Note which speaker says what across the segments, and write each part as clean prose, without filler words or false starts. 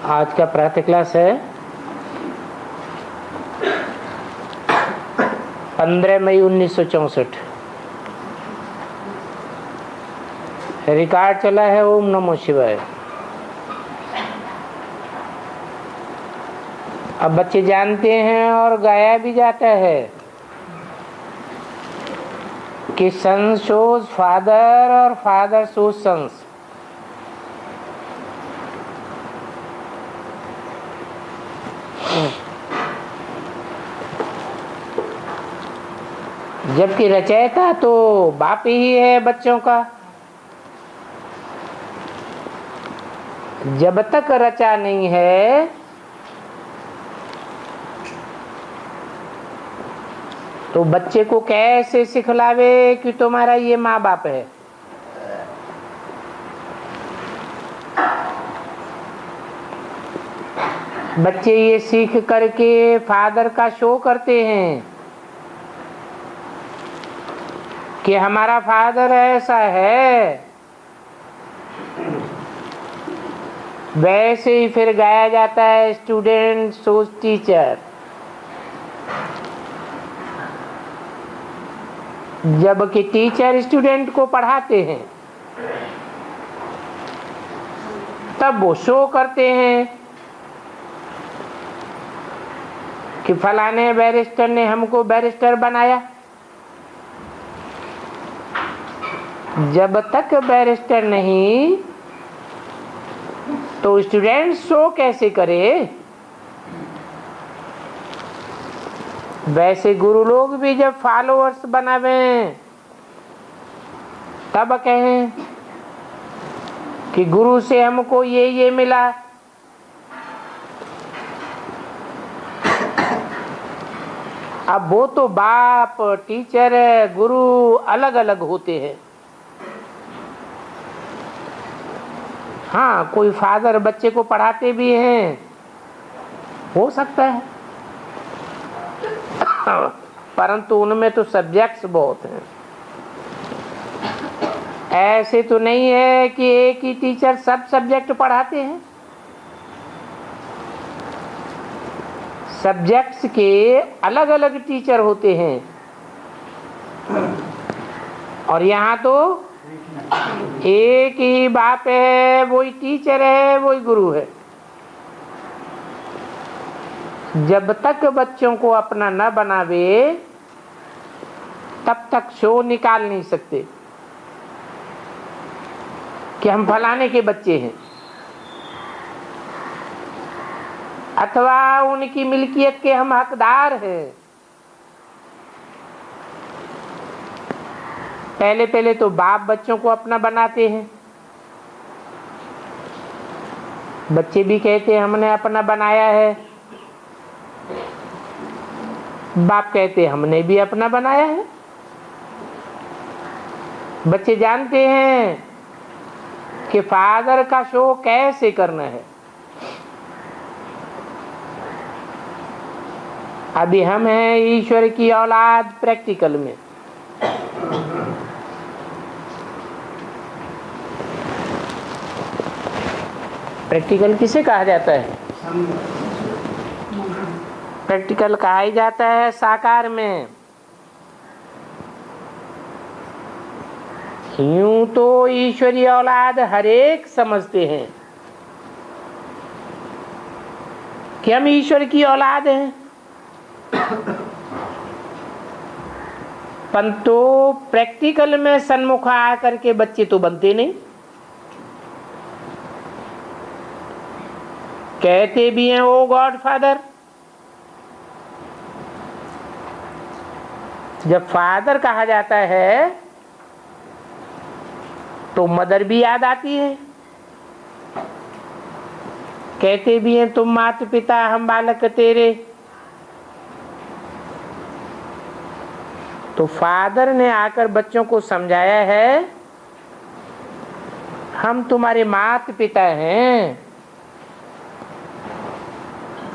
Speaker 1: आज का प्रातः क्लास है 15 मई 1964। रिकॉर्ड चला है ओम नमो शिवाय। अब बच्चे जानते हैं और गाया भी जाता है कि सन शोज फादर और फादर शोज सन्स। जबकि रचयिता तो बाप ही है बच्चों का। जब तक रचा नहीं है तो बच्चे को कैसे सिखलावे कि तुम्हारा ये माँ बाप है। बच्चे ये सीख करके फादर का शो करते हैं कि हमारा फादर ऐसा है। वैसे ही फिर गाया जाता है स्टूडेंट सोच टीचर। जबकि टीचर स्टूडेंट को पढ़ाते हैं तब वो शो करते हैं कि फलाने बैरिस्टर ने हमको बैरिस्टर बनाया। जब तक बैरिस्टर नहीं तो स्टूडेंट शो कैसे करे। वैसे गुरु लोग भी जब फॉलोअर्स बनावे तब कहें कि गुरु से हमको ये मिला। अब वो तो बाप टीचर गुरु अलग अलग होते हैं। हाँ, कोई फादर बच्चे को पढ़ाते भी हैं, हो सकता है, परंतु उनमें तो सब्जेक्ट्स बहुत हैं। ऐसे तो नहीं है कि एक ही टीचर सब सब्जेक्ट पढ़ाते हैं। सब्जेक्ट्स के अलग अलग टीचर होते हैं और यहाँ तो एक ही बाप है, वही टीचर है, वही गुरु है। जब तक बच्चों को अपना न बनावे तब तक शो निकाल नहीं सकते कि हम फलाने के बच्चे हैं अथवा उनकी मिल्कियत के हम हकदार हैं। पहले पहले तो बाप बच्चों को अपना बनाते हैं। बच्चे भी कहते हैं हमने अपना बनाया है, बाप कहते हैं हमने भी अपना बनाया है। बच्चे जानते हैं कि फादर का शो कैसे करना है। अभी हम हैं ईश्वर की औलाद प्रैक्टिकल में। प्रैक्टिकल किसे कहा जाता है? प्रैक्टिकल कहा ही जाता है साकार में। यूं तो ईश्वरीय औलाद हरेक समझते हैं कि हम ईश्वर की औलाद हैं, परंतु प्रैक्टिकल में सन्मुख आकर के बच्चे तो बनते नहीं। कहते भी हैं ओ गॉड फादर। जब फादर कहा जाता है तो मदर भी याद आती है। कहते भी हैं तुम माता पिता हम बालक तेरे। तो फादर ने आकर बच्चों को समझाया है हम तुम्हारे माता पिता हैं।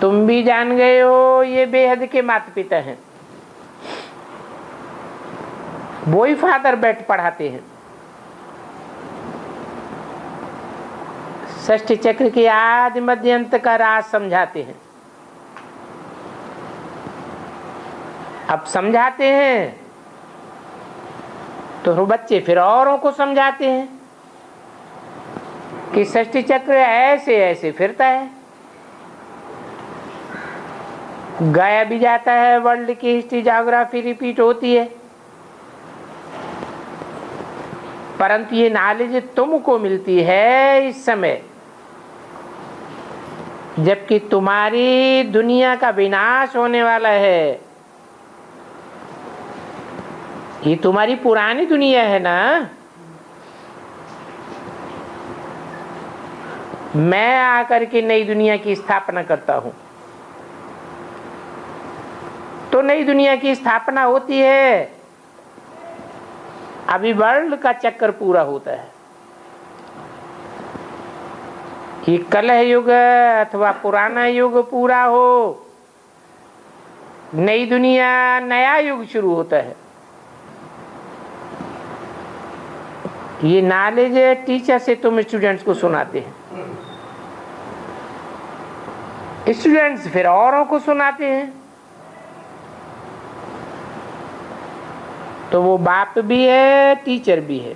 Speaker 1: तुम भी जान गए हो ये बेहद के माता पिता हैं। वो ही फादर बैठ पढ़ाते हैं। षष्ठी चक्र के आदि मध्य अंत का राज समझाते हैं। अब समझाते हैं तो बच्चे फिर औरों को समझाते हैं कि षष्ठी चक्र ऐसे ऐसे फिरता है। गाया भी जाता है, वर्ल्ड की हिस्ट्री ज्योग्राफी रिपीट होती है, परंतु ये नॉलेज तुमको मिलती है इस समय जबकि तुम्हारी दुनिया का विनाश होने वाला है। ये तुम्हारी पुरानी दुनिया है ना। मैं आकर के नई दुनिया की स्थापना करता हूं, तो नई दुनिया की स्थापना होती है। अभी वर्ल्ड का चक्कर पूरा होता है। ये कलह युग अथवा पुराना युग पूरा हो, नई दुनिया नया युग शुरू होता है। ये नॉलेज टीचर से तुम स्टूडेंट्स को सुनाते हैं, स्टूडेंट्स फिर औरों को सुनाते हैं। तो वो बाप भी है, टीचर भी है,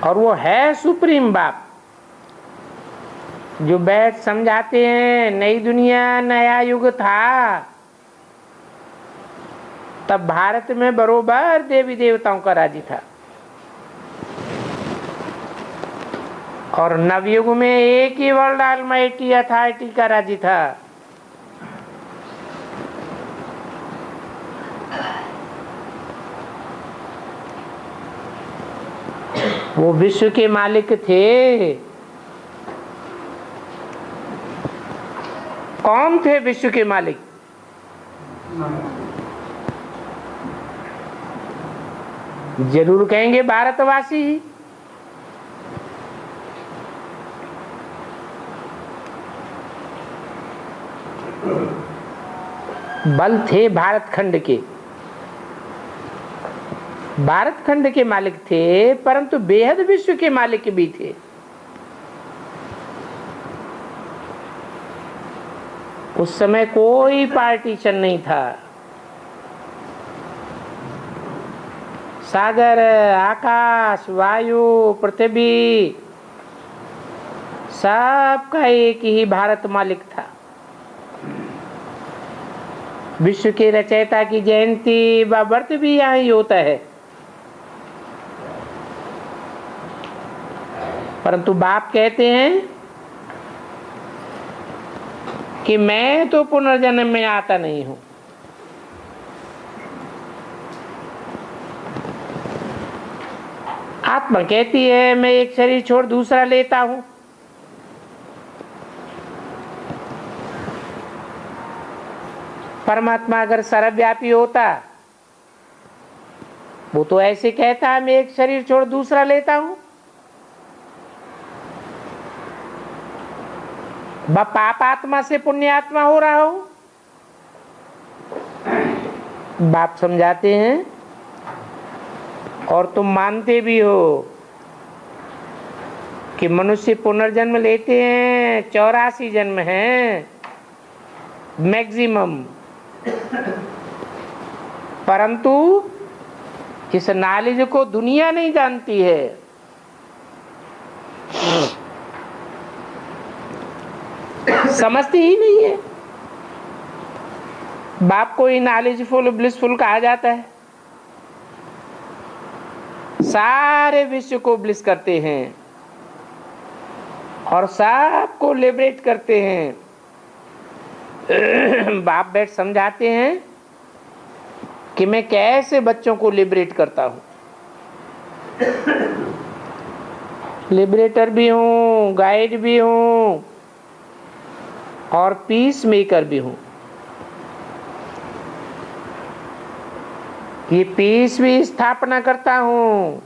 Speaker 1: और वो है सुप्रीम बाप जो बैठ समझाते हैं। नई दुनिया नया युग था, तब भारत में बरोबर देवी देवताओं का राज्य था, और नवयुग में एक ही वर्ल्ड ऑलमाइटी अथॉरिटी का राज्य था। वो विश्व के मालिक थे। कौन थे विश्व के मालिक? जरूर कहेंगे भारतवासी ही। बल थे भारत खंड के, भारत खंड के मालिक थे, परंतु बेहद विश्व के मालिक भी थे। उस समय कोई पार्टीशन नहीं था। सागर, आकाश, वायु, पृथ्वी, सबका एक ही भारत मालिक था। विश्व के रचयिता की जयंती व व्रत भी यहाँ ही होता है, परंतु बाप कहते हैं कि मैं तो पुनर्जन्म में आता नहीं हूं। आत्मा कहती है मैं एक शरीर छोड़ दूसरा लेता हूं। परमात्मा अगर सर्वव्यापी होता, वो तो ऐसे कहता है मैं एक शरीर छोड़ दूसरा लेता हूं। पाप आत्मा से पुण्य आत्मा हो रहा हूं। बाप समझाते हैं और तुम मानते भी हो कि मनुष्य पुनर्जन्म लेते हैं, 84 जन्म हैं मैक्सिमम, परंतु इस नॉलेज को दुनिया नहीं जानती है। समझती ही नहीं है। बाप को ही नॉलेजफुल ब्लिसफुल कहा जाता है। सारे विश्व को ब्लिस करते हैं और सबको लिबरेट करते हैं। बाप बैठ समझाते हैं कि मैं कैसे बच्चों को लिबरेट करता हूं। लिबरेटर भी हूं, गाइड भी हूं और पीस मेकर भी हूं। ये पीस भी स्थापना करता हूं,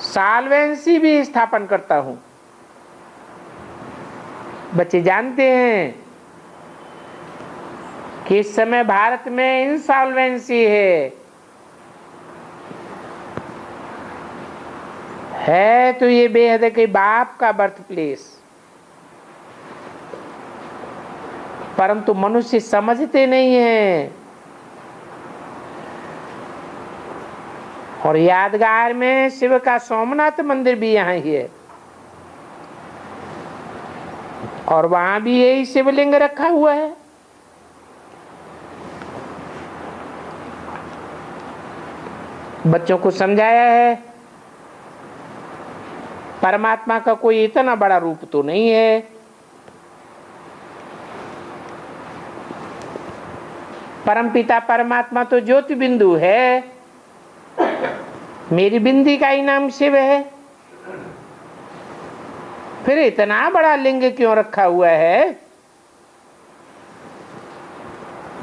Speaker 1: सॉल्वेंसी भी स्थापन करता हूं। बच्चे जानते हैं कि इस समय भारत में इंसॉल्वेंसी है। है तो ये बेहद के बाप का बर्थ प्लेस, परंतु मनुष्य समझते नहीं है। और यादगार में शिव का सोमनाथ मंदिर भी यहाँ ही है, और वहां भी यही शिवलिंग रखा हुआ है। बच्चों को समझाया है परमात्मा का कोई इतना बड़ा रूप तो नहीं है। परमपिता परमात्मा तो ज्योति बिंदु है, मेरी बिंदी का ही नाम शिव है। फिर इतना बड़ा लिंग क्यों रखा हुआ है?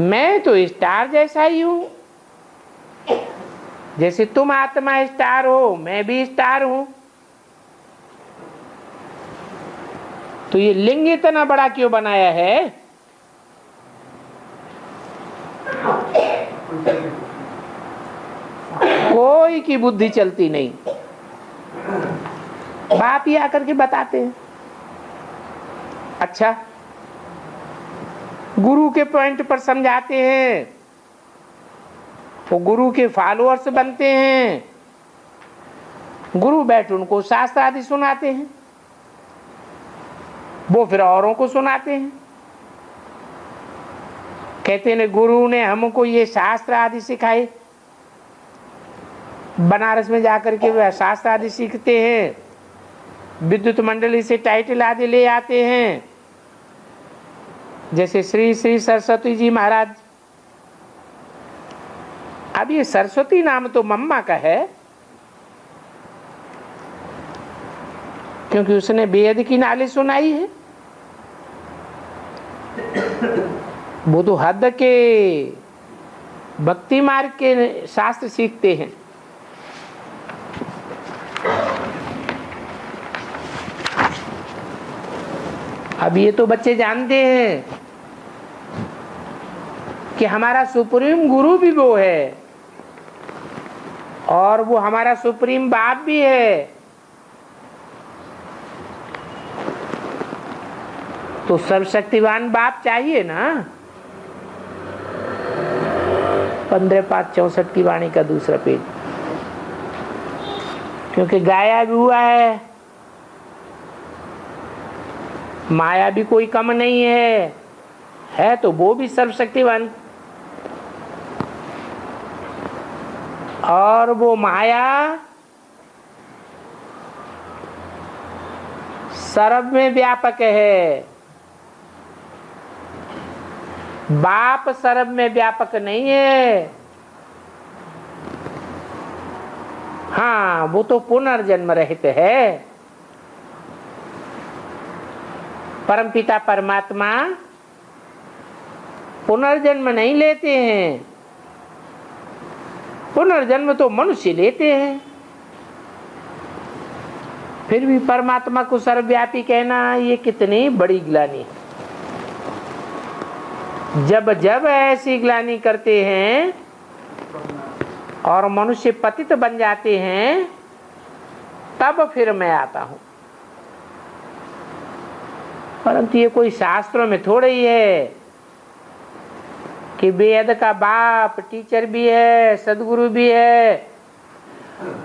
Speaker 1: मैं तो स्टार जैसा ही हूं, जैसे तुम आत्मा स्टार हो, मैं भी स्टार हूं। तो ये लिंग इतना बड़ा क्यों बनाया है? कोई की बुद्धि चलती नहीं। बाप ही आकर के बताते हैं। अच्छा, गुरु के पॉइंट पर समझाते हैं, वो गुरु के फॉलोअर्स बनते हैं। गुरु बैठ उनको शास्त्र आदि सुनाते हैं, वो फिर औरों को सुनाते हैं। कहते हैं गुरु ने हमको ये शास्त्र आदि सिखाए। बनारस में जाकर के वह शास्त्र आदि सीखते हैं, विद्युत मंडली से टाइटल आदि ले आते हैं, जैसे श्री श्री सरस्वती जी महाराज। अब ये सरस्वती नाम तो मम्मा का है, क्योंकि उसने वेद की नाली सुनाई है। वो तो हद के भक्ति मार्ग के शास्त्र सीखते हैं। अब ये तो बच्चे जानते हैं कि हमारा सुप्रीम गुरु भी वो है, और वो हमारा सुप्रीम बाप भी है। तो सर्वशक्तिवान बाप चाहिए ना। 15/5/64 की वाणी का दूसरा पेज। क्योंकि गाया भी हुआ है, माया भी कोई कम नहीं है तो वो भी सर्वशक्तिवान। और वो माया सर्व में व्यापक है, बाप सर्व में व्यापक नहीं है। हाँ, वो तो पुनर्जन्म रहित है। परमपिता परमात्मा पुनर्जन्म नहीं लेते हैं, पुनर्जन्म तो मनुष्य लेते हैं। फिर भी परमात्मा को सर्वव्यापी कहना ये कितनी बड़ी ग्लानि है। जब जब ऐसी ग्लानि करते हैं और मनुष्य पतित बन जाते हैं, तब फिर मैं आता हूं। परंतु ये कोई शास्त्रों में थोड़े ही है कि वेद का बाप टीचर भी है, सदगुरु भी है,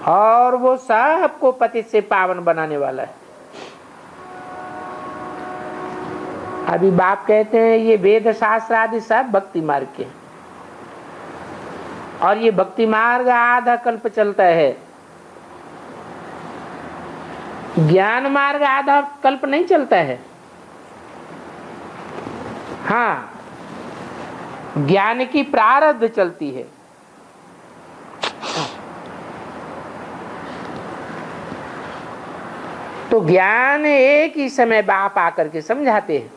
Speaker 1: और वो सबको पतित से पावन बनाने वाला है। अभी बाप कहते हैं ये वेद शास्त्र आदि सब भक्ति मार्ग के, और ये भक्ति मार्ग आधा कल्प चलता है, ज्ञान मार्ग आधा कल्प नहीं चलता है। हाँ, ज्ञान की प्रारब्ध चलती है। तो ज्ञान एक ही समय बाप आकर के समझाते हैं,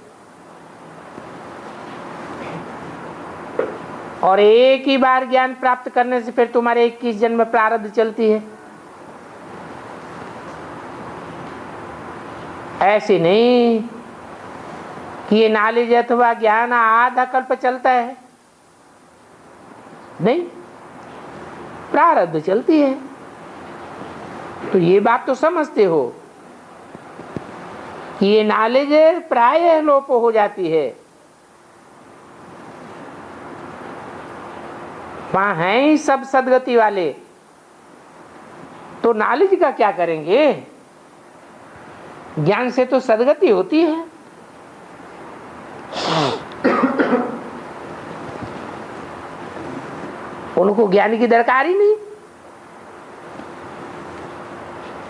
Speaker 1: और एक ही बार ज्ञान प्राप्त करने से फिर तुम्हारे 21 जन्म प्रारब्ध चलती है। ऐसे नहीं कि ये नॉलेज अथवा ज्ञान आधा कल्प चलता है, नहीं, प्रारब्ध चलती है। तो ये बात तो समझते हो कि ये नॉलेज प्राय लोप हो जाती है। वहां हैं ही सब सदगति वाले, तो नॉलेज का क्या करेंगे? ज्ञान से तो सदगति होती है। उनको ज्ञान की दरकार ही नहीं।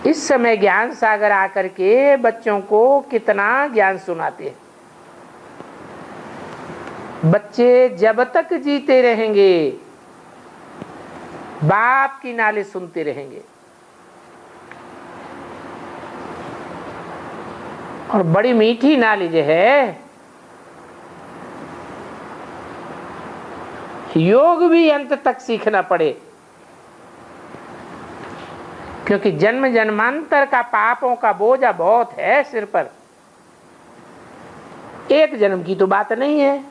Speaker 1: इस समय ज्ञान सागर आकर के बच्चों को कितना ज्ञान सुनाते हैं। बच्चे जब तक जीते रहेंगे बाप की नाले सुनते रहेंगे, और बड़ी मीठी नाली जो है। योग भी अंत तक सीखना पड़े, क्योंकि जन्म जन्मांतर का पापों का बोझा बहुत है सिर पर। एक जन्म की तो बात नहीं है,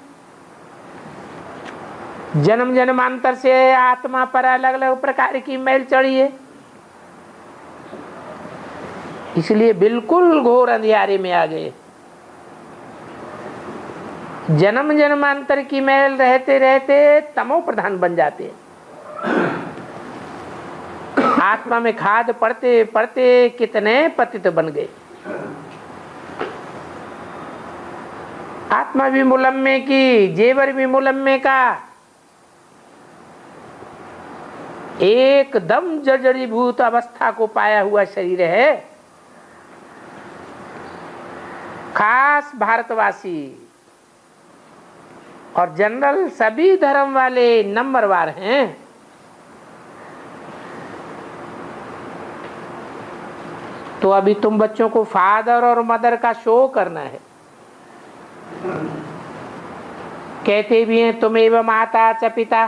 Speaker 1: जन्म जन्मांतर से आत्मा पर अलग अलग प्रकार की मैल चढ़ी है। इसलिए बिल्कुल घोर अंधियारे में आ गए। जन्म जन्मांतर की मैल रहते रहते तमो प्रधान बन जाते हैं। आत्मा में खाद पड़ते पड़ते कितने पतित बन गए। आत्मा भी मुलम्मे की, जेवर भी मुलम्मे का, एकदम जर्जरीभूत अवस्था को पाया हुआ शरीर है। खास भारतवासी और जनरल सभी धर्म वाले नंबरवार हैं। तो अभी तुम बच्चों को फादर और मदर का शो करना है। कहते भी हैं तुम एवं माता च पिता,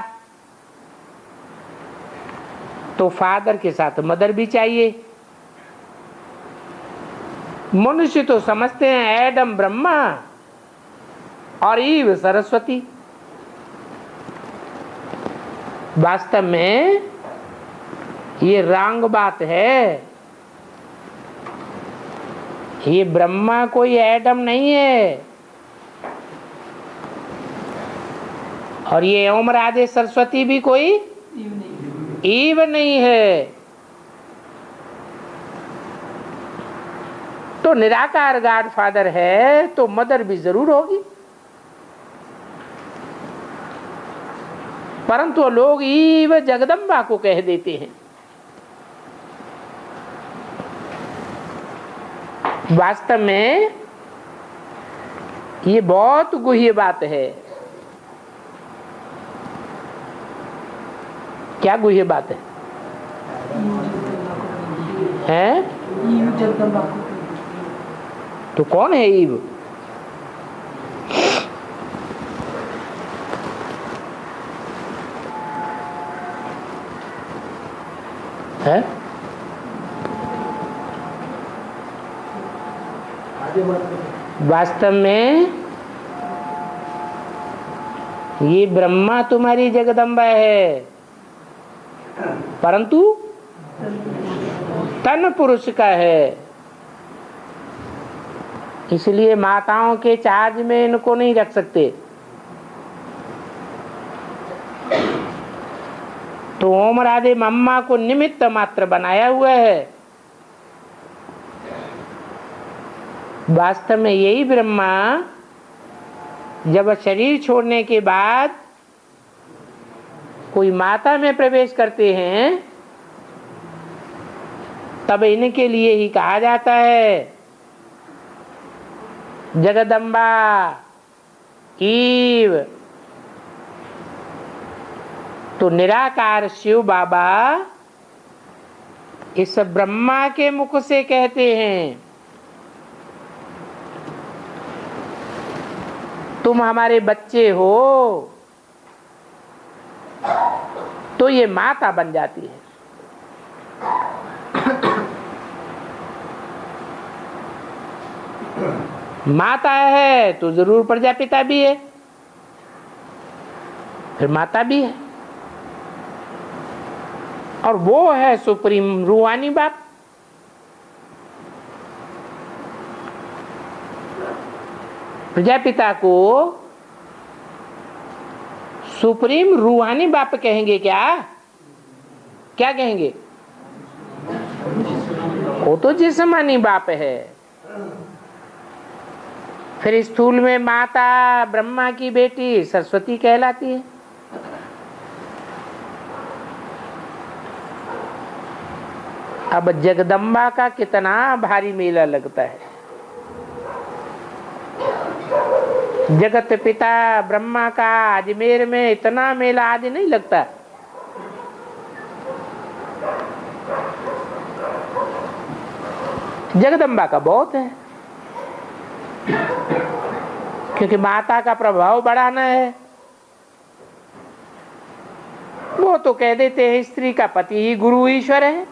Speaker 1: तो फादर के साथ मदर भी चाहिए। मनुष्य तो समझते हैं एडम ब्रह्मा और ईव सरस्वती। वास्तव में ये रॉन्ग बात है। ये ब्रह्मा कोई एडम नहीं है, और ये ओम राधे सरस्वती भी कोई ईव नहीं है। तो निराकार गॉड फादर है तो मदर भी जरूर होगी, परंतु लोग ईव जगदम्बा को कह देते हैं। वास्तव में ये बहुत गुह्य बात है। क्या गुह्य बात है? हैं? तो कौन है ईव? है? वास्तव में ये ब्रह्मा तुम्हारी जगदम्बा है, परंतु तन पुरुष का है। इसलिए माताओं के चार्ज में इनको नहीं रख सकते। तो ओम राधे मम्मा को निमित्त मात्र बनाया हुआ है। वास्तव में यही ब्रह्मा जब शरीर छोड़ने के बाद कोई माता में प्रवेश करते हैं तब इनके लिए ही कहा जाता है जगदम्बा ईव। तो निराकार शिव बाबा इस ब्रह्मा के मुख से कहते हैं तुम हमारे बच्चे हो, तो ये माता बन जाती है। माता है तो जरूर प्रजापिता भी है, फिर माता भी है, और वो है सुप्रीम रूहानी बाप। प्रजापिता को सुप्रीम रूहानी बाप कहेंगे क्या? क्या कहेंगे? वो तो जिस्मानी बाप है। फिर स्थूल में माता ब्रह्मा की बेटी सरस्वती कहलाती है। अब जगदम्बा का कितना भारी मेला लगता है। जगत पिता ब्रह्मा का अजमेर में इतना मेला आज नहीं लगता। जगदम्बा का बहुत है, क्योंकि माता का प्रभाव बढ़ाना है। वो तो कह देते हैं स्त्री का पति ही गुरु ईश्वर है,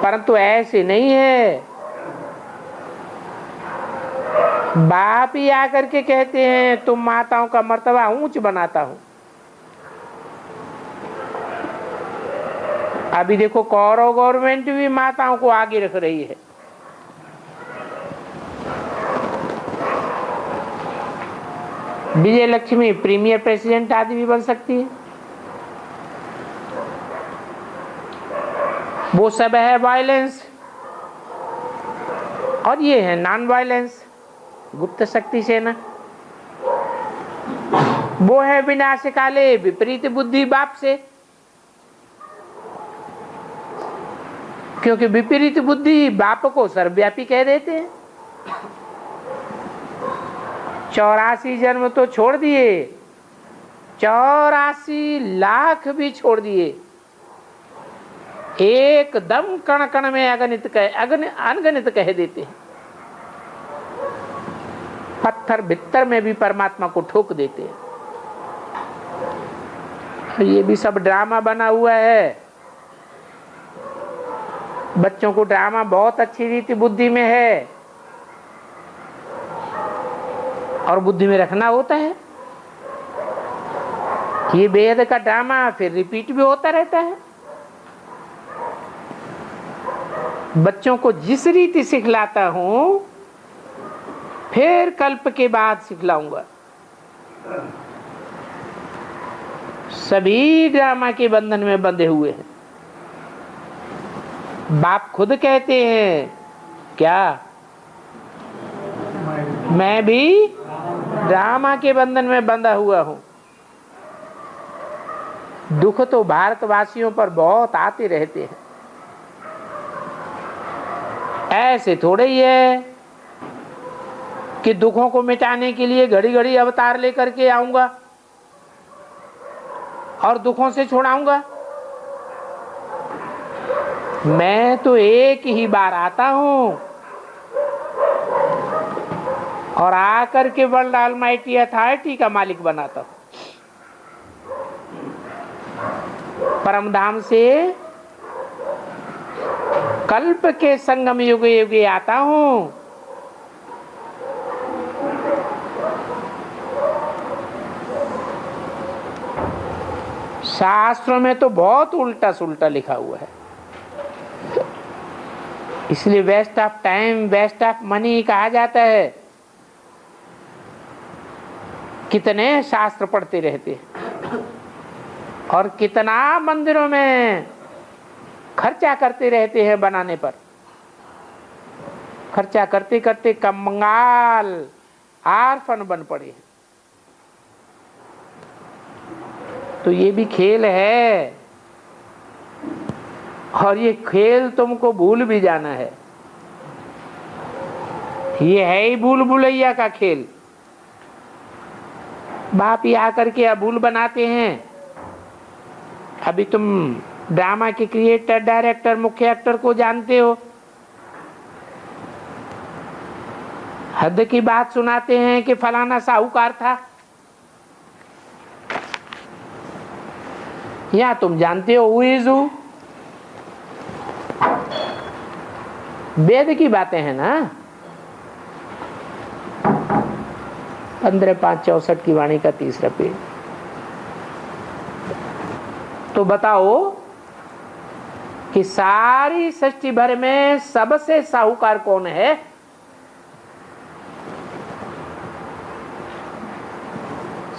Speaker 1: परंतु ऐसे नहीं है। बाप ही आकर के कहते हैं तुम माताओं का मर्तबा ऊंच बनाता हूं। अभी देखो कौरव गवर्नमेंट भी माताओं को आगे रख रही है। विजय लक्ष्मी प्रीमियर प्रेसिडेंट आदि भी बन सकती है। वो सब है वायलेंस, और ये है नॉन वायलेंस, गुप्त शक्ति सेना। वो है विनाश काले विपरीत बुद्धि बाप से, क्योंकि विपरीत बुद्धि बाप को सर्वव्यापी कह देते हैं। 84 जन्म तो छोड़ दिए, 84 लाख भी छोड़ दिए, एकदम कण कण में अनगणित कह देते हैं। पत्थर भीतर में भी परमात्मा को ठोक देते हैं। ये भी सब ड्रामा बना हुआ है। बच्चों को ड्रामा बहुत अच्छी रीति बुद्धि में है, और बुद्धि में रखना होता है। ये वेद का ड्रामा फिर रिपीट भी होता रहता है। बच्चों को जिस रीति सिखलाता हूं, फिर कल्प के बाद सिखलाऊंगा। सभी ड्रामा के बंधन में बंधे हुए हैं। बाप खुद कहते हैं क्या? मैं भी ड्रामा के बंधन में बंधा हुआ हूं। दुख तो भारतवासियों पर बहुत आते रहते हैं। ऐसे थोड़े ही है कि दुखों को मिटाने के लिए घड़ी घड़ी अवतार लेकर के आऊंगा और दुखों से छुड़ाऊंगा। मैं तो एक ही बार आता हूं और आकर के वर्ल्ड ऑलमाइटी अथॉरिटी का मालिक बनाता हूं। परमधाम से कल्प के संगम युग युगे आता हूं। शास्त्रों में तो बहुत उल्टा सुल्टा लिखा हुआ है, इसलिए waste of time waste of money कहा जाता है। कितने शास्त्र पढ़ते रहते हैं और कितना मंदिरों में खर्चा करते रहते हैं बनाने पर। खर्चा करते करते कंगाल आर्फन बन पड़े हैं। तो ये भी खेल है, और ये खेल तुमको भूल भी जाना है। ये है ही भूल भुलैया का खेल। बाप ही आकर के अभूल बनाते हैं। अभी तुम ड्रामा के क्रिएटर, डायरेक्टर, मुख्य एक्टर को जानते हो। हद की बात सुनाते हैं कि फलाना साहूकार था, या तुम जानते हो हु इज हु। वेद की बातें हैं ना। 15/5/64 की वाणी का 3रा पेज। तो बताओ कि सारी सृष्टि भर में सबसे साहूकार कौन है?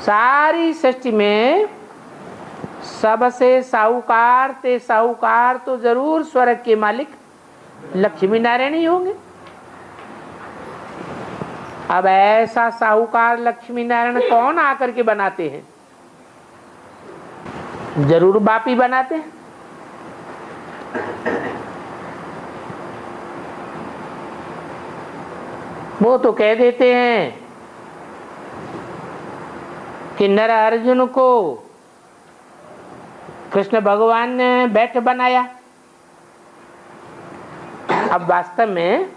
Speaker 1: सारी सृष्टि में सबसे साहूकार ते साहूकार तो जरूर स्वर्ग के मालिक लक्ष्मी नारायण ही होंगे। अब ऐसा साहूकार लक्ष्मी नारायण कौन आकर के बनाते हैं? जरूर बाप ही बनाते हैं। वो तो कह देते हैं कि नर अर्जुन को कृष्ण भगवान ने बैठ बनाया। अब वास्तव में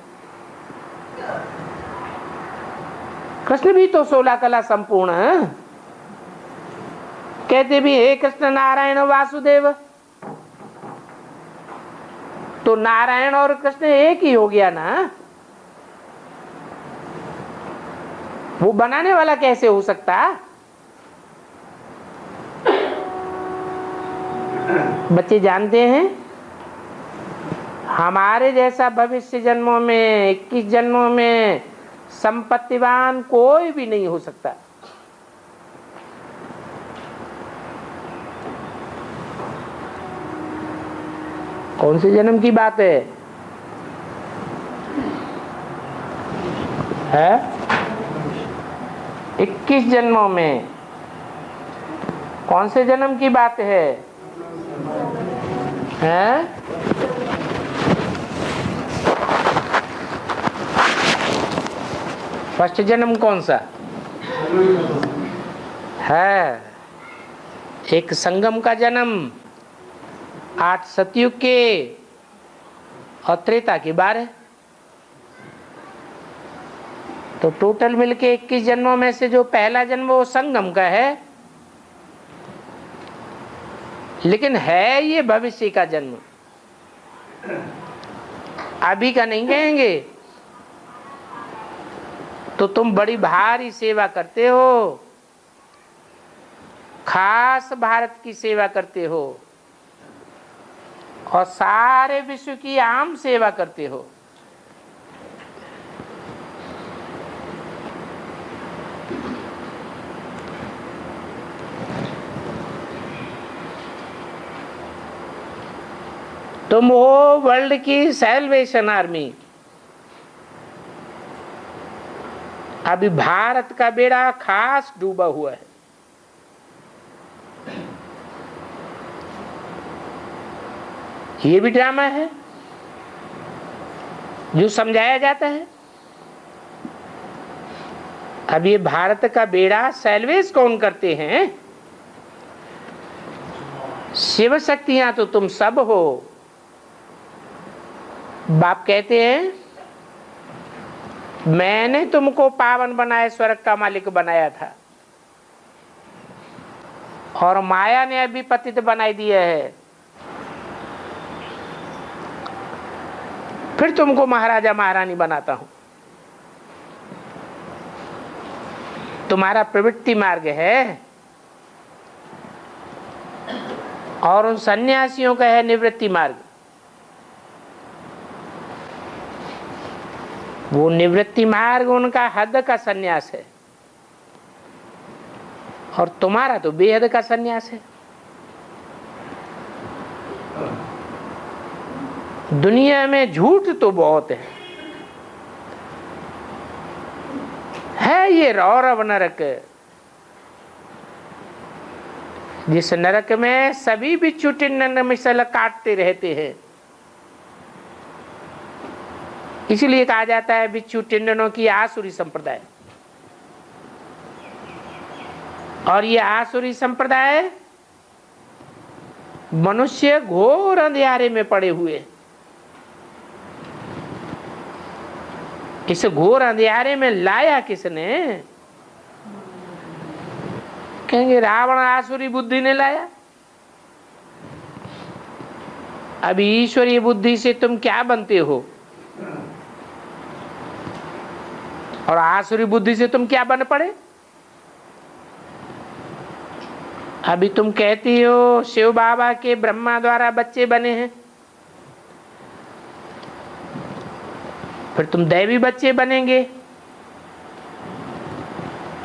Speaker 1: कृष्ण भी तो 16 कला संपूर्ण है। कहते भी हे कृष्ण नारायण वासुदेव, तो नारायण और कृष्ण एक ही हो गया ना। वो बनाने वाला कैसे हो सकता? बच्चे जानते हैं हमारे जैसा भविष्य जन्मों में 21 जन्मों में संपत्तिवान कोई भी नहीं हो सकता। कौन से जन्म की बात है? 21 जन्मों में। कौन से जन्म की बात है? फर्स्ट जन्म कौन सा है? एक संगम का जन्म 8 सतयुग के और त्रेता के 12। तो टोटल मिलके 21 जन्मों में से जो पहला जन्म वो संगम का है, लेकिन है ये भविष्य का जन्म, अभी का नहीं कहेंगे। तो तुम बड़ी भारी सेवा करते हो, खास भारत की सेवा करते हो और सारे विश्व की आम सेवा करते हो। तुम हो वर्ल्ड की सैल्वेशन आर्मी। अभी भारत का बेड़ा खास डूबा हुआ है। ये भी ड्रामा है जो समझाया जाता है। अब ये भारत का बेड़ा सैल्वेज कौन करते हैं? शिव शक्तियां तो तुम सब हो। बाप कहते हैं मैंने तुमको पावन बनाए स्वर्ग का मालिक बनाया था और माया ने अभी पतित बनाई दिया है। फिर तुमको महाराजा महारानी बनाता हूं। तुम्हारा प्रवृत्ति मार्ग है और उन सन्यासियों का है निवृत्ति मार्ग। वो निवृत्ति मार्ग उनका हद का सन्यास है और तुम्हारा तो बेहद का सन्यास है। दुनिया में झूठ तो बहुत है ये रौरव नरक, जिस नरक में सभी बिच्छू टिंडन मिसल काटते रहते हैं। इसलिए कहा जाता है बिच्छू टिंडनों की आसुरी संप्रदाय। और ये आसुरी संप्रदाय मनुष्य घोर अंधियारे में पड़े हुए। इस घोर अंधियारे में लाया किसने? कहेंगे रावण आसुरी बुद्धि ने लाया। अब ईश्वरीय बुद्धि से तुम क्या बनते हो और आसुरी बुद्धि से तुम क्या बन पड़े? अभी तुम कहती हो शिव बाबा के ब्रह्मा द्वारा बच्चे बने हैं, फिर तुम दैवी बच्चे बनेंगे।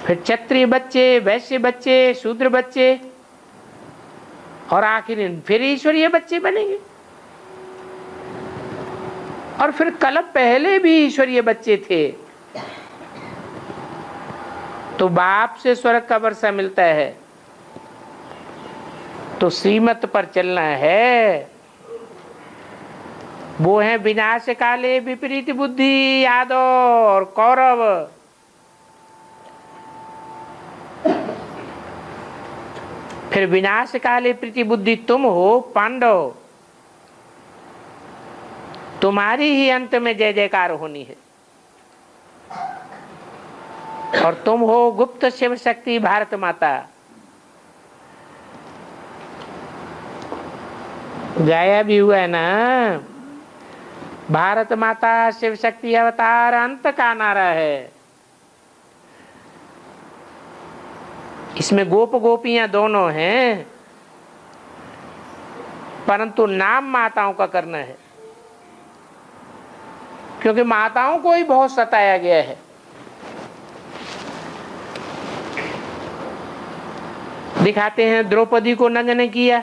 Speaker 1: फिर क्षत्रिय बच्चे, वैश्य बच्चे, शूद्र बच्चे, और आखिर फिर ईश्वरीय बच्चे बनेंगे। और फिर कल्प पहले भी ईश्वरीय बच्चे थे। तो बाप से स्वर्ग का वर्षा मिलता है, तो श्रीमत पर चलना है। वो है विनाश काले विपरीत बुद्धि यादव और कौरव। फिर विनाश काले प्रीति बुद्धि तुम हो पांडव, तुम्हारी ही अंत में जय जयकार होनी है। और तुम हो गुप्त शिव शक्ति भारत माता। गाया भी हुआ है ना, भारत माता शिव शक्ति अवतार अंत का नारा है। इसमें गोप गोपियां दोनों हैं, परंतु नाम माताओं का करना है, क्योंकि माताओं को ही बहुत सताया गया है। दिखाते हैं द्रौपदी को नग्न किया,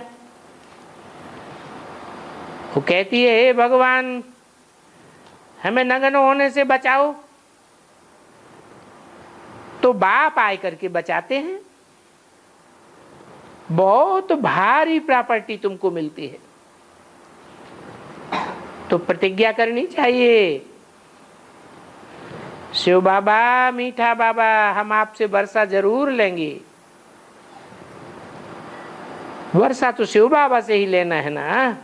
Speaker 1: वो कहती है हे भगवान हमें नग्न होने से बचाओ, तो बाप आए करके बचाते हैं। बहुत भारी प्रॉपर्टी तुमको मिलती है, तो प्रतिज्ञा करनी चाहिए, शिव बाबा मीठा बाबा हम आपसे वर्षा जरूर लेंगे। वर्षा तो शिव बाबा से ही लेना है ना।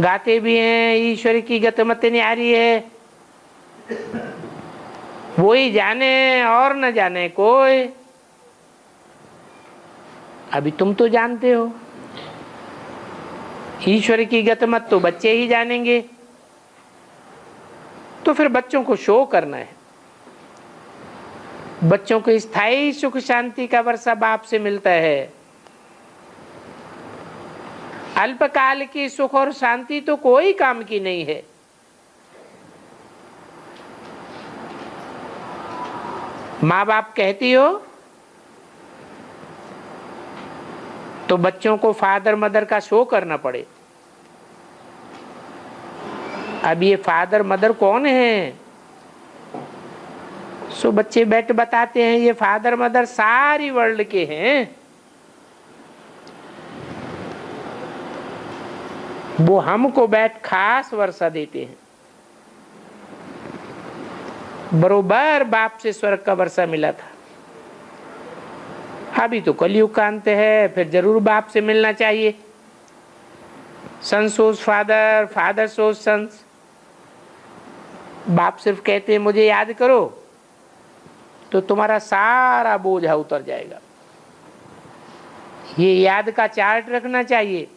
Speaker 1: गाते भी हैं ईश्वर की गतमत न्यारी है, वो ही जाने और न जाने कोई। अभी तुम तो जानते हो, ईश्वर की गतमत तो बच्चे ही जानेंगे। तो फिर बच्चों को शो करना है, बच्चों को स्थायी सुख शांति का वर्षा बाप से मिलता है। अल्पकाल की सुख और शांति तो कोई काम की नहीं है। माँ बाप कहती हो तो बच्चों को फादर मदर का शो करना पड़े। अब ये फादर मदर कौन है? सो बच्चे बैठ बताते हैं ये फादर मदर सारी वर्ल्ड के हैं। वो हमको बैठ खास वर्षा देते हैं। बरोबर बाप से स्वर्ग का वर्षा मिला था। अभी तो कलयुग का अंत है, फिर जरूर बाप से मिलना चाहिए। सन सोज फादर, फादर सोज सन्स। बाप सिर्फ कहते हैं मुझे याद करो, तो तुम्हारा सारा बोझा उतर जाएगा। ये याद का चार्ट रखना चाहिए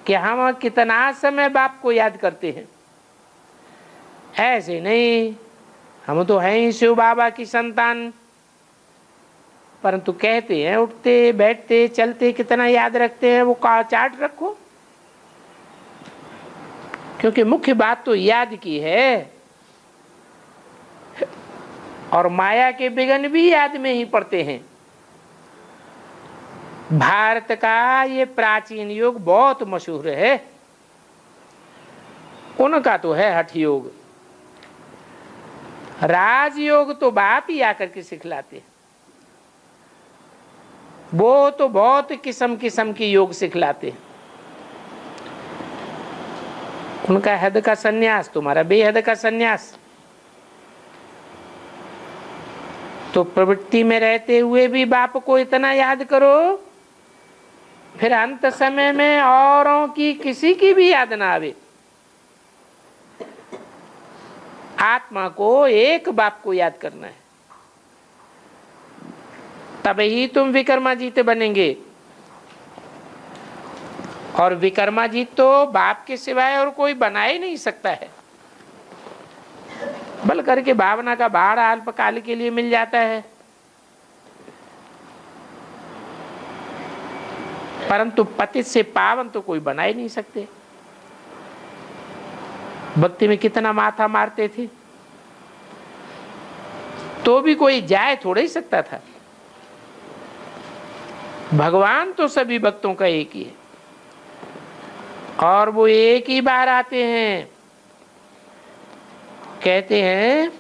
Speaker 1: कि हम कितना समय बाप को याद करते हैं। ऐसे नहीं, हम तो हैं ही शिव बाबा की संतान, परंतु कहते हैं उठते बैठते चलते कितना याद रखते हैं, वो का चार्ट रखो। क्योंकि मुख्य बात तो याद की है, और माया के विघ्न भी याद में ही पड़ते हैं। भारत का ये प्राचीन योग बहुत मशहूर है, उनका तो है हठ योग। राजयोग तो बाप ही आकर के सिखलाते हैं। वो तो बहुत किस्म किस्म की योग सिखलाते हैं। उनका हद का सन्यास, तुम्हारा बेहद का सन्यास। तो प्रवृत्ति में रहते हुए भी बाप को इतना याद करो, फिर अंत समय में औरों की किसी की भी याद ना आवे। आत्मा को एक बाप को याद करना है, तब ही तुम विक्रमाजीत बनेंगे। और विक्रमाजीत तो बाप के सिवाय और कोई बना ही नहीं सकता है। बल करके भावना का भाड़ा अल्पकाल के लिए मिल जाता है, परंतु पतित से पावन तो कोई बना ही नहीं सकते। भक्ति में कितना माथा मारते थे। तो भी कोई जाए थोड़ा ही सकता था। भगवान तो सभी भक्तों का एक ही है, और वो एक ही बार आते हैं। कहते हैं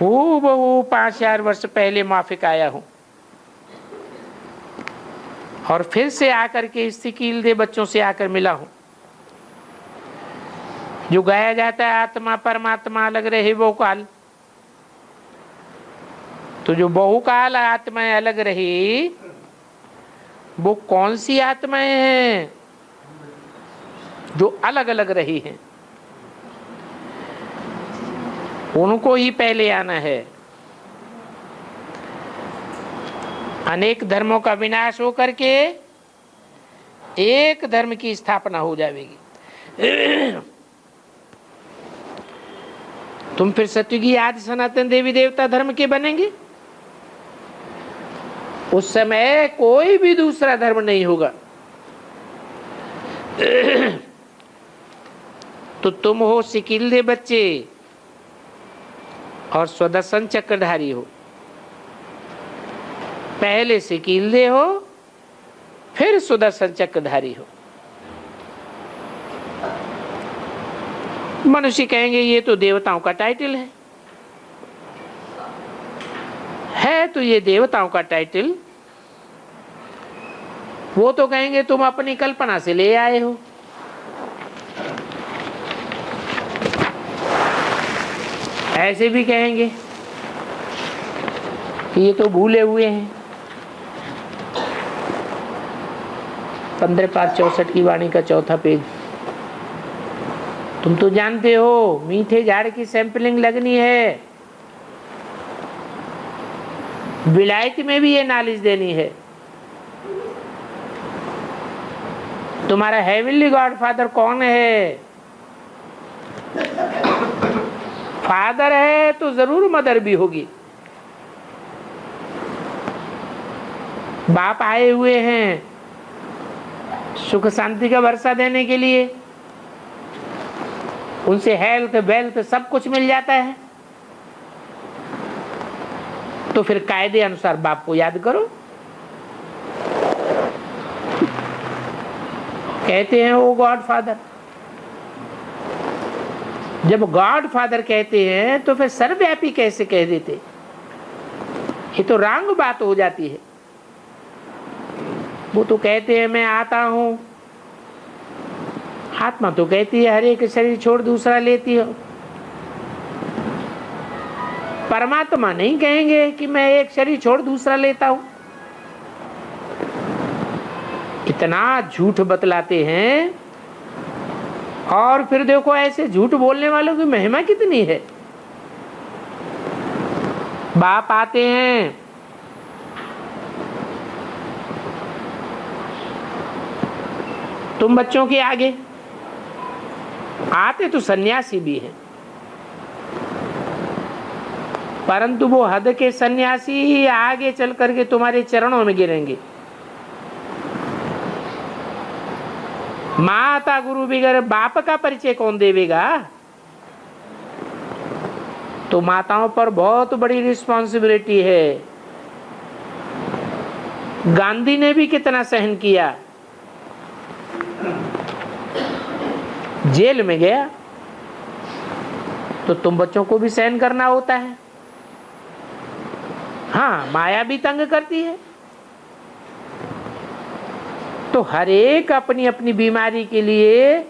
Speaker 1: हूबहू 5000 वर्ष पहले माफिक आया हूं, और फिर से आकर के इस सिकीलदे बच्चों से आकर मिला हूं। जो गाया जाता है आत्मा परमात्मा अलग रहे वो काल, तो जो बहुकाल आत्माएं अलग रही, वो कौन सी आत्माएं हैं जो अलग अलग रही हैं? उनको ही पहले आना है। अनेक धर्मों का विनाश हो करके एक धर्म की स्थापना हो जाएगी। तुम फिर सत्युगी आदि सनातन देवी देवता धर्म के बनेंगे। उस समय कोई भी दूसरा धर्म नहीं होगा। तो तुम हो सिकीलदे बच्चे और स्वदर्शन चक्रधारी हो। पहले सिकीलदे हो, फिर सुदर्शन चक्रधारी हो। मनुष्य कहेंगे ये तो देवताओं का टाइटल है तो ये देवताओं का टाइटल। वो तो कहेंगे तुम अपनी कल्पना से ले आए हो। ऐसे भी कहेंगे कि ये तो भूले हुए हैं। 15/5/64 की वाणी का 4था पेज। तुम तो जानते हो मीठे झाड़ की सैंपलिंग लगनी है, विलायत में भी ये नॉलेज देनी है। तुम्हारा हेवनली गॉड फादर कौन है? फादर है तो जरूर मदर भी होगी। बाप आए हुए हैं सुख शांति का वर्षा देने के लिए, उनसे हेल्थ वेल्थ सब कुछ मिल जाता है। तो फिर कायदे अनुसार बाप को याद करो। कहते हैं वो गॉड फादर। जब गॉड फादर कहते हैं तो फिर सर्वव्यापी कैसे कह देते? ये तो रंग बात हो जाती है। वो तो कहते हैं मैं आता हूं, आत्मा तो कहती है हर एक शरीर छोड़ दूसरा लेती हो। परमात्मा नहीं कहेंगे कि मैं एक शरीर छोड़ दूसरा लेता हूं। इतना झूठ बतलाते हैं, और फिर देखो ऐसे झूठ बोलने वालों की महिमा कितनी है। बाप आते हैं, तुम बच्चों के आगे आते तो सन्यासी भी हैं, परंतु वो हद के सन्यासी ही आगे चल करके तुम्हारे चरणों में गिरेंगे। माता गुरु बगैर बाप का परिचय कौन देवेगा? तो माताओं पर बहुत बड़ी रिस्पॉन्सिबिलिटी है। गांधी ने भी कितना सहन किया, जेल में गया। तो तुम बच्चों को भी सहन करना होता है। हाँ, माया भी तंग करती है। तो हर एक अपनी अपनी बीमारी के लिए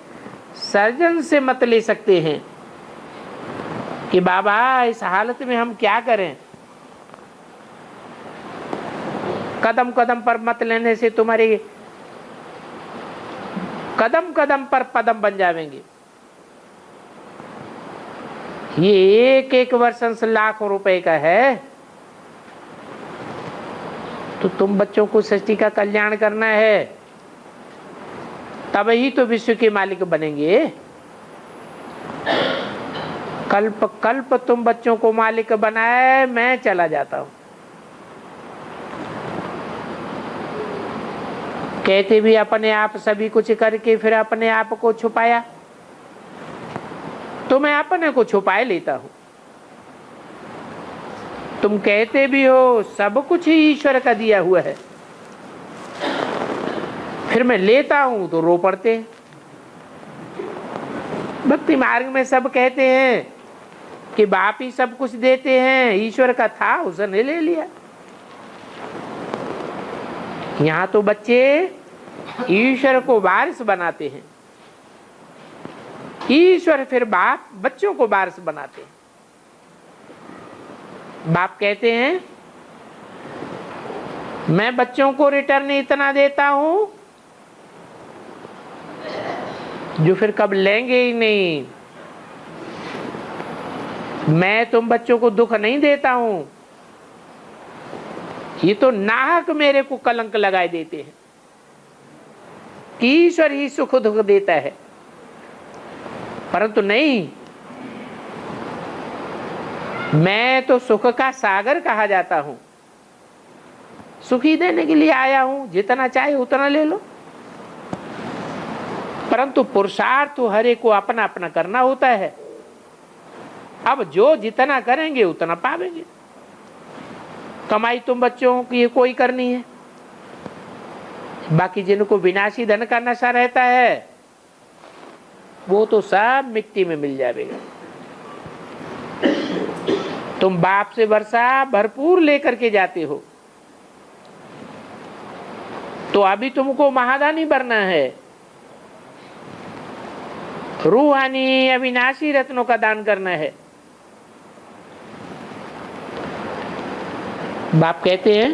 Speaker 1: सर्जन से मत ले सकते हैं कि बाबा इस हालत में हम क्या करें। कदम कदम पर मत लेने से तुम्हारे कदम कदम पर पदम बन जाएंगे। ये एक एक वर्षन लाखों रुपए का है। तो तुम बच्चों को सृष्टि का कल्याण करना है, तब ही तो विश्व के मालिक बनेंगे। कल्प कल्प तुम बच्चों को मालिक बनाए, मैं चला जाता हूं। कहते भी अपने आप सभी कुछ करके फिर अपने आप को छुपाया, तो मैं अपने को छुपाए लेता हूं। तुम कहते भी हो सब कुछ ही ईश्वर का दिया हुआ है, फिर मैं लेता हूं तो रो पड़ते। भक्ति मार्ग में सब कहते हैं कि बाप ही सब कुछ देते हैं, ईश्वर का था उसने ले लिया। यहां तो बच्चे ईश्वर को वारिस बनाते हैं, ईश्वर फिर बाप बच्चों को वारिस बनाते हैं। बाप कहते हैं मैं बच्चों को रिटर्न इतना देता हूं जो फिर कब लेंगे ही नहीं। मैं तुम बच्चों को दुख नहीं देता हूं, ये तो नाहक मेरे को कलंक लगाए देते हैं कि ईश्वर ही सुख दुख देता है, परंतु नहीं, मैं तो सुख का सागर कहा जाता हूं, सुखी देने के लिए आया हूं, जितना चाहे उतना ले लो। परंतु पुरुषार्थ तो हर एक को अपना अपना करना होता है। अब जो जितना करेंगे उतना पावेंगे। कमाई तुम बच्चों की कोई करनी है, बाकी जिनको विनाशी धन का नशा रहता है वो तो सब मिट्टी में मिल जाएगा। तुम बाप से वर्षा भरपूर लेकर के जाते हो तो अभी तुमको महादानी बनना है, रूहानी अविनाशी रत्नों का दान करना है। बाप कहते हैं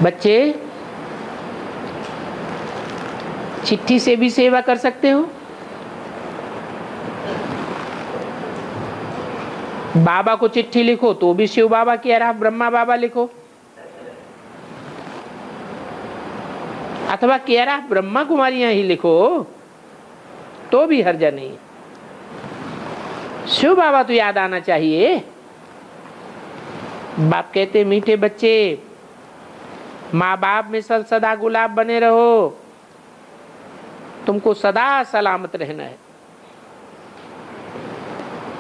Speaker 1: बच्चे चिट्ठी से भी सेवा कर सकते हो, बाबा को चिट्ठी लिखो तो भी शिव बाबा की या ब्रह्मा बाबा लिखो, अथवा केरा ब्रह्मा कुमारियां ही लिखो तो भी हर्जा नहीं है। शिव बाबा तो याद आना चाहिए। बाप कहते मीठे बच्चे माँ बाप में सदा गुलाब बने रहो, तुमको सदा सलामत रहना है।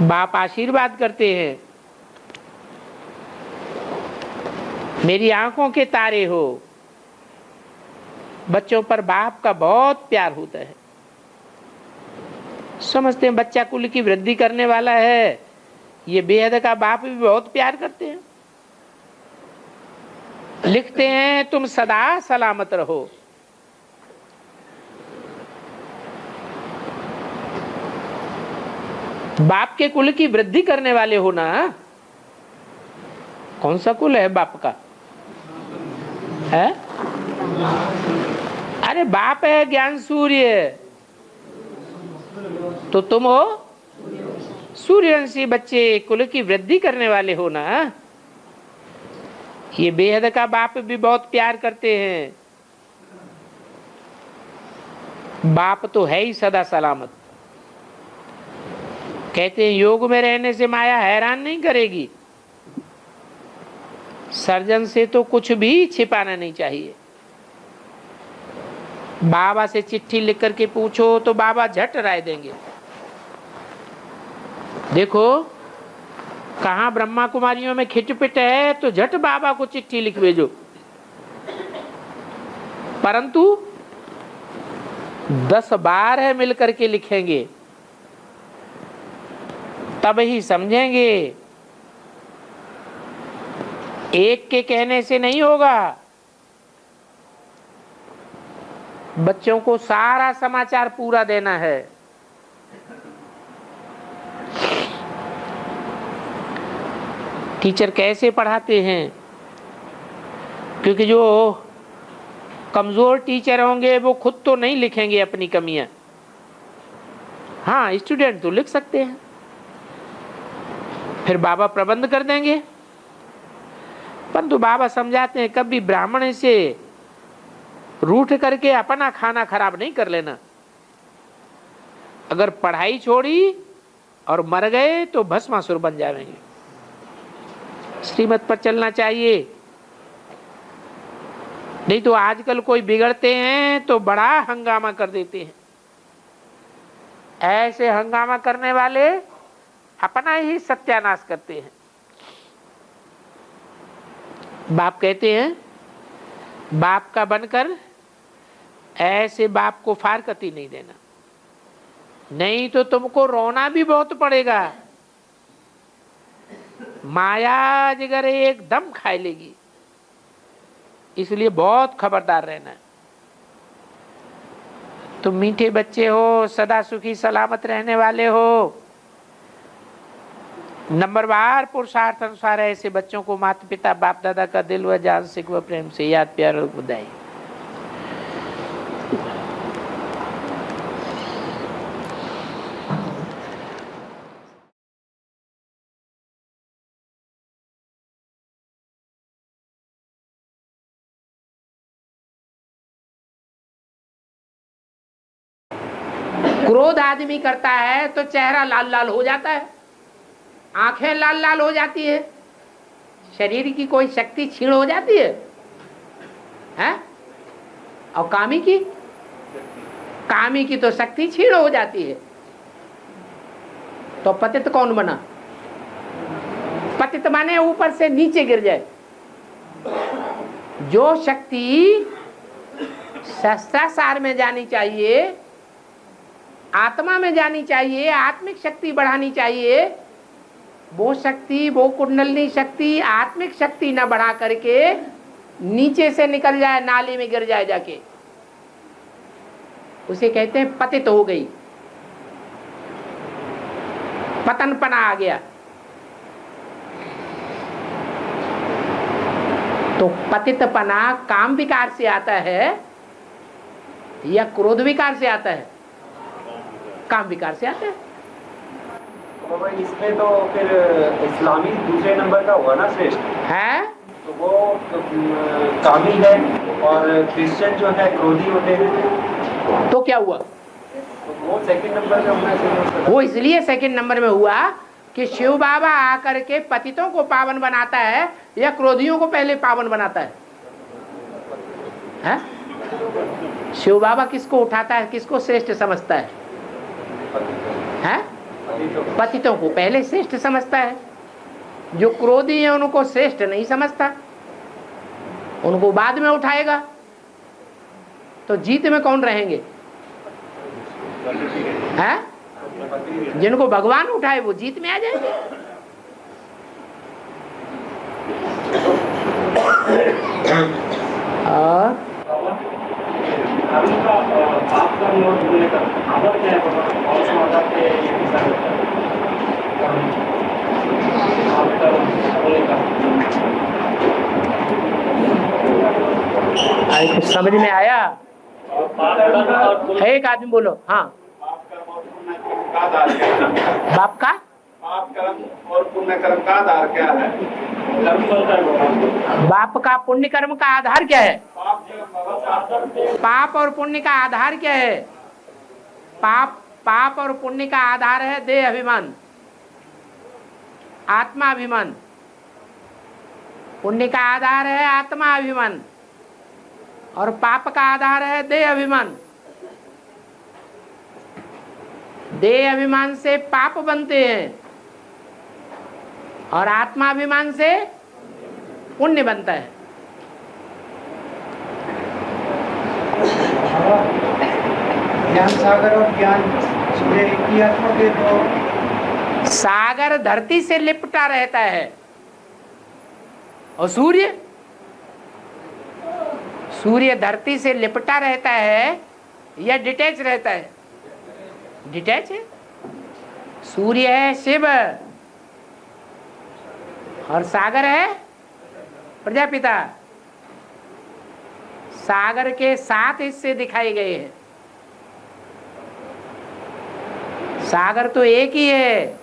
Speaker 1: बाप आशीर्वाद करते हैं मेरी आंखों के तारे हो। बच्चों पर बाप का बहुत प्यार होता है, समझते हैं बच्चा कुल की वृद्धि करने वाला है, ये बेहद का बाप भी बहुत प्यार करते हैं। लिखते हैं तुम सदा सलामत रहो। बाप के कुल की वृद्धि करने वाले हो ना। कौन सा कुल है बाप का? है अरे बाप है ज्ञान सूर्य, तो तुम हो सूर्यवंशी बच्चे, कुल की वृद्धि करने वाले हो ना। ये बेहद का बाप भी बहुत प्यार करते हैं। बाप तो है ही सदा सलामत। कहते हैं योग में रहने से माया हैरान नहीं करेगी। सर्जन से तो कुछ भी छिपाना नहीं चाहिए। बाबा से चिट्ठी लिख करके पूछो तो बाबा झट राय देंगे। देखो कहाँ ब्रह्मा कुमारियों में खिटपिट है तो झट बाबा को चिट्ठी लिख भेजो, परंतु 10 बार है मिल करके लिखेंगे तब ही समझेंगे। एक के कहने से नहीं होगा। बच्चों को सारा समाचार पूरा देना है। टीचर कैसे पढ़ाते हैं, क्योंकि जो कमजोर टीचर होंगे वो खुद तो नहीं लिखेंगे अपनी कमियां। हाँ स्टूडेंट तो लिख सकते हैं, फिर बाबा प्रबंध कर देंगे। परंतु बाबा समझाते हैं कभी ब्राह्मण से रूठ करके अपना खाना खराब नहीं कर लेना। अगर पढ़ाई छोड़ी और मर गए तो भस्मासुर बन जाएंगे। श्रीमत पर चलना चाहिए, नहीं तो आजकल कोई बिगड़ते हैं तो बड़ा हंगामा कर देते हैं। ऐसे हंगामा करने वाले अपना ही सत्यानाश करते हैं। बाप कहते हैं बाप का बनकर ऐसे बाप को फारकती नहीं देना, नहीं तो तुमको रोना भी बहुत पड़ेगा। माया जिगर एकदम खाए लेगी, इसलिए बहुत खबरदार रहना है। तुम मीठे बच्चे हो, सदा सुखी सलामत रहने वाले हो, नंबरवार पुरुषार्थ अनुसार ऐसे बच्चों को माता पिता बाप दादा का दिल व जान सिख व प्रेम से याद प्यार और बधाई। क्रोध आदमी करता है तो चेहरा लाल लाल हो जाता है, आंखें लाल लाल हो जाती है, शरीर की कोई शक्ति क्षीण हो जाती है, हैं? और कामी की तो शक्ति क्षीण हो जाती है। तो पतित कौन बना? पतित माने ऊपर से नीचे गिर जाए। जो शक्ति शस्त्रासार में जानी चाहिए, आत्मा में जानी चाहिए, आत्मिक शक्ति बढ़ानी चाहिए, वो शक्ति, वो कुंडलनी शक्ति, आत्मिक शक्ति न बढ़ा करके नीचे से निकल जाए, नाली में गिर जाए जाके, उसे कहते हैं पतित हो गई, पतनपना आ गया। तो पतितपना काम विकार से आता है या क्रोध विकार से आता है? काम विकार से आता है।
Speaker 2: तो भाई इसमें तो फिर इस्लामी दूसरे नंबर का हुआ ना श्रेष्ठ
Speaker 1: है,
Speaker 2: तो वो कामी है और क्रिश्चियन जो है क्रोधी होते हैं।
Speaker 1: तो क्या हुआ?
Speaker 2: तो वो सेकंड नंबर में होना चाहिए।
Speaker 1: वो इसलिए सेकंड नंबर में हुआ कि शिव बाबा आकर के पतितों को पावन बनाता है या क्रोधियों को पहले पावन बनाता है? शिव बाबा किसको उठाता है, किसको श्रेष्ठ समझता है? पतितों को पहले श्रेष्ठ समझता है। जो क्रोधी है उनको श्रेष्ठ नहीं समझता, उनको बाद में उठाएगा। तो जीत में कौन रहेंगे? हैं? जिनको भगवान उठाए वो जीत में आ जाएंगे। और कुछ समझ में आया? एक आदमी बोलो। हाँ, बाप का
Speaker 3: पाप कर्म और पुण्य कर्म का आधार क्या है?
Speaker 1: बाप का पुण्य कर्म का आधार क्या है? पाप और पुण्य का आधार क्या है? पाप और पुण्य का आधार है देह अभिमान, आत्मा अभिमान। पुण्य का आधार है आत्मा अभिमान और पाप का आधार है देह अभिमान। देह अभिमान से पाप बनते हैं और आत्माभिमान से पुण्य बनता है।
Speaker 4: ज्ञान सागर और ज्ञान सूर्य एक ही आत्मा के दो।
Speaker 1: सागर धरती से लिपटा रहता है और सूर्य धरती से लिपटा रहता है या डिटैच रहता है? डिटैच है। सूर्य है शिव और सागर है प्रजापिता। सागर के 7 हिस्से दिखाए गए हैं। सागर तो एक ही है,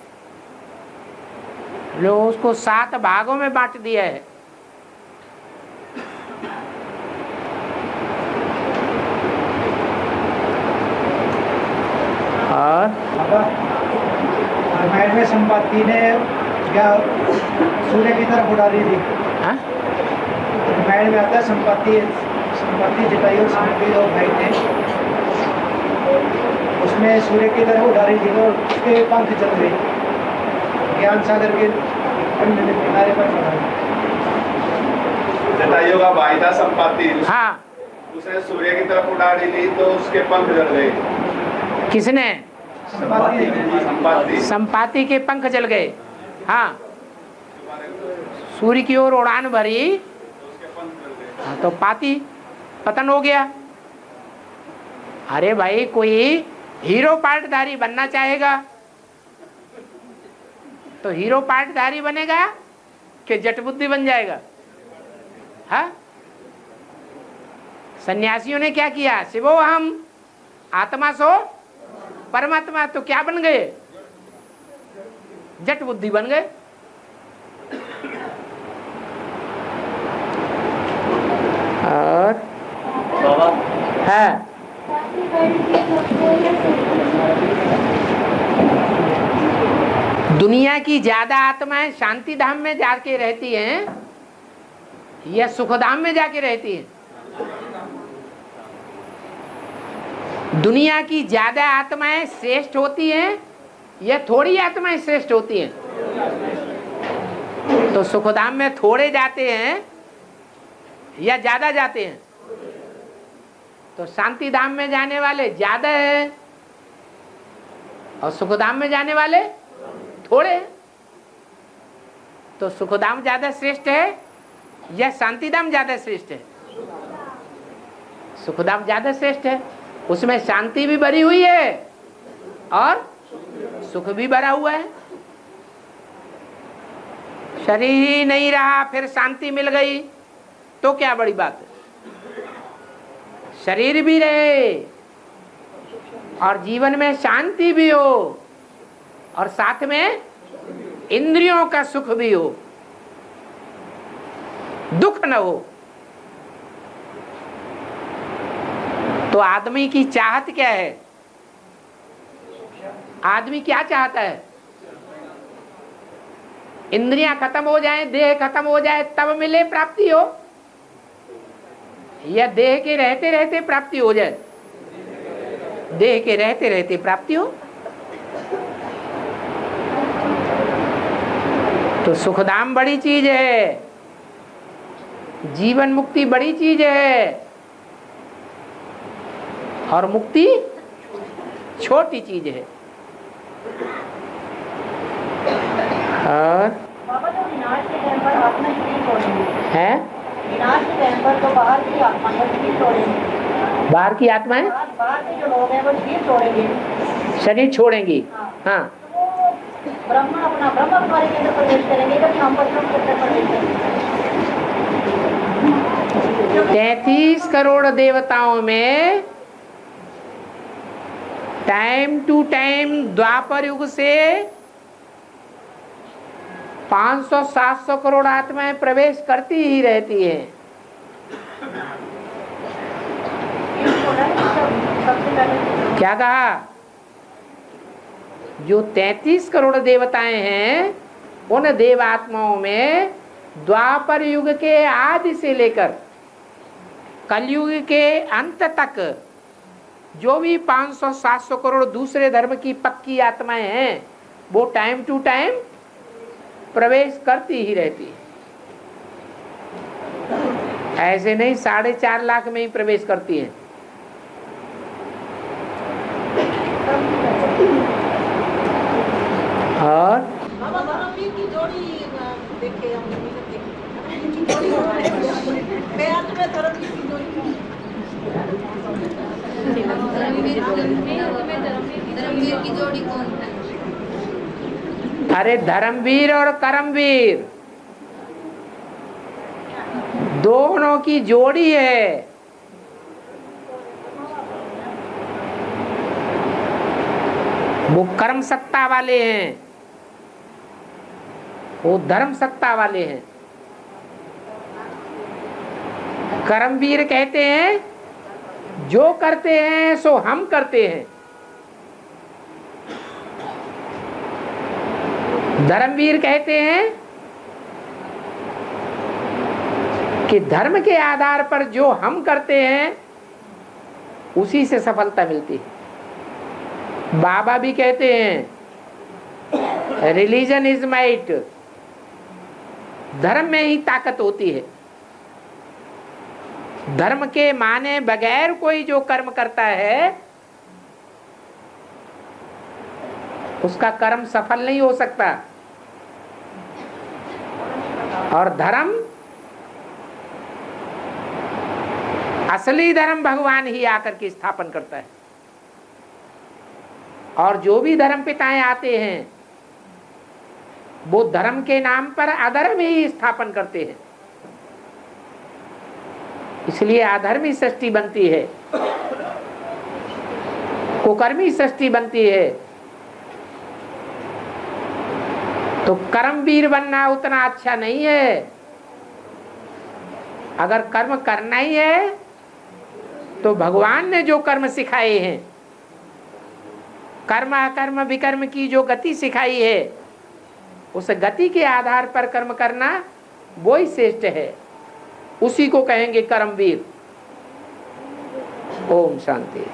Speaker 1: लोग उसको 7 भागों में बांट दिया है। और
Speaker 4: रामायण में संपत्ति ने क्या सूर्य की तरफ उड़ा रही थी। रामायण में आता है संपत्ति जिताई और संपत्ति जो भाई थे उसमें सूर्य की तरफ उड़ा रही थी और उसके पंख चल गए, ज्ञान सागर के किनारे पर चढ़ा।
Speaker 3: जटायु का भाई था संपाति,
Speaker 1: हाँ,
Speaker 3: उसने सूर्य की तरफ उड़ानी ली तो उसके पंख जल गए।
Speaker 1: किसने?
Speaker 3: संपाति।
Speaker 1: संपाति के पंख जल गए। हाँ, सूर्य की ओर उड़ान भरी, हाँ, तो पाती पतन हो गया। अरे भाई, कोई हीरो पार्टधारी बनना चाहेगा तो हीरो पार्टधारी बनेगा कि जटबुद्धि बन जाएगा? हाँ, सन्यासियों ने क्या किया? शिवो हम आत्मा सो परमात्मा, तो क्या बन गए? जट बुद्धि बन गए। और है दुनिया की ज्यादा आत्माएं शांति धाम में जाके रहती हैं या सुख धाम में जाके रहती हैं? दुनिया की ज्यादा आत्माएं श्रेष्ठ होती हैं या थोड़ी आत्माएं श्रेष्ठ होती हैं? तो सुखधाम में थोड़े जाते हैं या ज्यादा जाते हैं? तो शांति धाम में जाने वाले ज्यादा हैं और सुखधाम में जाने वाले थोड़े हैं। तो सुखधाम ज्यादा श्रेष्ठ है या शांति धाम ज्यादा श्रेष्ठ है? सुखधाम ज्यादा श्रेष्ठ है, उसमें शांति भी भरी हुई है और सुख भी भरा हुआ है। शरीर ही नहीं रहा फिर शांति मिल गई तो क्या बड़ी बात है? शरीर भी रहे और जीवन में शांति भी हो और साथ में इंद्रियों का सुख भी हो, दुख न हो। तो आदमी की चाहत क्या है? आदमी क्या चाहता है? इंद्रियां खत्म हो जाए, देह खत्म हो जाए तब मिले प्राप्ति हो, या देह के रहते रहते प्राप्ति हो जाए? देह के रहते रहते प्राप्ति हो। तो सुखधाम बड़ी चीज है, जीवन मुक्ति बड़ी चीज है और मुक्ति छोटी चीज है। और
Speaker 5: बाबा तो विनाश के टाइम पर आत्मा स्थिर छोड़ेंगे,
Speaker 1: है
Speaker 5: विनाश के टाइम पर तो बाहर की आत्मा को स्थिर छोड़ेंगे,
Speaker 1: बाहर की आत्माएं
Speaker 5: बाहर के जो लोग हैं वो स्थिर छोड़ेंगे,
Speaker 1: शरीर छोड़ेंगी। हाँ,
Speaker 5: तो वो ब्रह्म अपना ब्रह्म कुमारी के अंदर प्रवेश करेंगे, कभी हम पत्रों के अंदर प्रवेश करेंगे।
Speaker 1: 33 करोड़ देवताओं में टाइम टू टाइम द्वापर युग से 500-700 करोड़ आत्माएं प्रवेश करती ही रहती हैं। क्या कहा? जो 33 करोड़ देवताएं हैं उन देवात्माओं में द्वापर युग के आदि से लेकर कलयुग के अंत तक जो भी 500-700 करोड़ दूसरे धर्म की पक्की आत्माएं हैं वो टाइम टू टाइम प्रवेश करती ही रहती है। ऐसे नहीं 4.5 लाख में ही प्रवेश करती हैं। और
Speaker 5: की जोड़ी देखे
Speaker 6: धर्मवीर की जोड़ी कौन है?
Speaker 1: अरे धर्मवीर और कर्मवीर दोनों की जोड़ी है। वो कर्म सत्ता वाले हैं, वो धर्म सत्ता वाले हैं। कर्मवीर कहते हैं जो करते हैं सो हम करते हैं। धर्मवीर कहते हैं कि धर्म के आधार पर जो हम करते हैं उसी से सफलता मिलती है। बाबा भी कहते हैं रिलीजन इज माइट, धर्म में ही ताकत होती है। धर्म के माने बगैर कोई जो कर्म करता है उसका कर्म सफल नहीं हो सकता। और धर्म, असली धर्म भगवान ही आकर के स्थापन करता है। और जो भी धर्म पिताएं आते हैं वो धर्म के नाम पर अधर्म ही स्थापन करते हैं। इसलिए अधर्मी सृष्टि बनती है, कुकर्मी सृष्टि बनती है। तो कर्मवीर बनना उतना अच्छा नहीं है। अगर कर्म करना ही है तो भगवान ने जो कर्म सिखाए हैं, कर्म अकर्म विकर्म की जो गति सिखाई है, उस गति के आधार पर कर्म करना वो ही श्रेष्ठ है। उसी को कहेंगे कर्मवीर। ओम शांति।